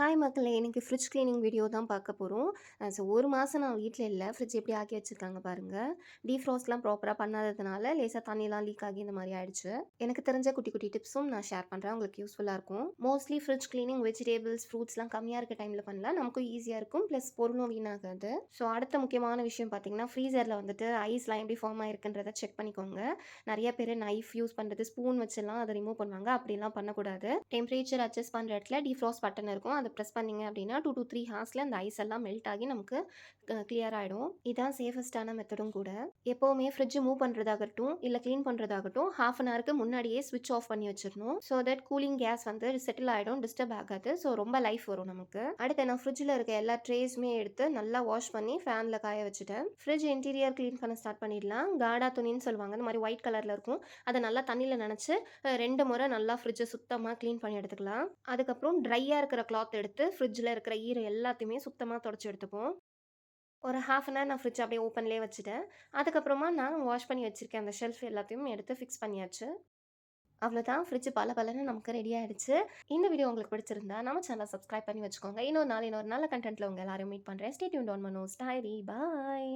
Hi மக்களே! இன்னைக்கு fridge cleaning video தான் பார்க்க போறோம். ஸோ 1 மாசம் நான் வீட்ல இல்ல. ஃப்ரிட்ஜ் எப்படி ஆக்கி வச்சிருக்காங்க பாருங்க. டீஃப்ராஸ்ட்லாம் ப்ராப்பரா பண்ணாததுனால லேசா தண்ணிலாம் லீக் ஆகி இந்த மாரி ஆயிடுச்சு. எனக்கு தெரிஞ்ச குட்டி குட்டி டிப்ஸும் நான் ஷேர் பண்றேன். உங்களுக்கு யூஸ்ஃபுல்லா இருக்கும். மோஸ்ட்லி ஃப்ரிட்ஜ் கிளீனிங் வெஜிடபிள்ஸ், ஃப்ரூட்ஸ்லாம் கம்மியா இருக்க டைம்ல பண்ணலாம். நமக்கும் ஈஸியா இருக்கும். ப்ளஸ் பொருளும் வீணாகாது. ஸோ அடுத்த முக்கியமான விஷயம் பார்த்தீங்கன்னா, ஃப்ரீசர்ல வந்துட்டு ஐஸ்லாம் எப்படி ஃபார்ம் ஆயிருக்குன்றத செக் பண்ணிக்கோங்க. நெறைய பேரு நைஃப் யூஸ் பண்றது, ஸ்பூன் வச்சுலாம் அத ரிமூவ் பண்ணுவாங்க. அப்படிலாம் பண்ணக்கூடாது. டெம்பரேச்சர் அட்ஜஸ்ட் பண்ற இடத்துல டீஃப்ராஸ்ட் பட்டன் இருக்கும். அத பிரஸ் பண்ணீங்க அப்படின்னா 2 to 3 ஹார்ஸ்ல அந்த ஐஸ் எல்லாம் மெல்ட் ஆகி நமக்கு கிளியர் ஆயிடும். இதான் சேஃபஸ்ட்டான மெத்தடும் கூட. எப்பவுமே ஃப்ரிட்ஜ் மூவ் பண்றதாகட்டும், இல்ல கிளீன் பண்றதாகட்டும், 1/2 அன் ஹவருக்கு முன்னாடியே ஸ்விட்ச் ஆஃப் பண்ணி வச்சிரணும். ஸோ தட் கூலிங் கேஸ் வந்து செட்டில் ஆயிடும், டிஸ்டர்ப் ஆகாது. ஸோ ரொம்ப லைஃப் வரும் நமக்கு. அடுத்து நான் ஃப்ரிட்ஜ்ல இருக்க எல்லா ட்ரேஸுமே எடுத்து நல்லா வாஷ் பண்ணி ஃபேன்ல காய வச்சுட்டேன். ஃப்ரிட்ஜ் இன்டீரியர் கிளீன் பண்ண ஸ்டார்ட் பண்ணிடலாம். காடா துணின்னு சொல்லுவாங்க. இந்த மாதிரி ஒயிட் கலர்ல இருக்கும். அதை நல்லா தண்ணியில நனைச்சு 2 முறை நல்லா ஃப்ரிட்ஜை சுத்தமாக க்ளீன் பண்ணி எடுத்துக்கலாம். அதுக்கப்புறம் ட்ரையாக இருக்கிற கிளாத் எடுத்து ஃப்ரிட்ஜில் இருக்கிற ஈரம் எல்லாத்தையுமே சுத்தமாக தொடச்சி எடுத்துப்போம். ஒரு 1/2 அன் ஹவர் நான் ஃப்ரிட்ஜ் அப்படியே ஓப்பன்லேயே வச்சுட்டேன். அதுக்கப்புறமா நான் வாஷ் பண்ணி வச்சிருக்கேன் அந்த ஷெல்ஃப் எல்லாத்தையும் எடுத்து ஃபிக்ஸ் பண்ணியாச்சு. அவ்வளோதான், ஃப்ரிட்ஜ் பளபளன்னு நமக்கு ரெடி ஆயிடுச்சு. இந்த வீடியோ உங்களுக்கு பிடிச்சிருந்தா நம்ம சேனலை சப்ஸ்கிரைப் பண்ணி வச்சுக்கோங்க. இன்னொரு நாள் இன்னொரு நல்ல கண்டென்ட்ல உங்க எல்லாரும் மீட் பண்ணுறேன். Stay tuned on Mano's diary. Bye.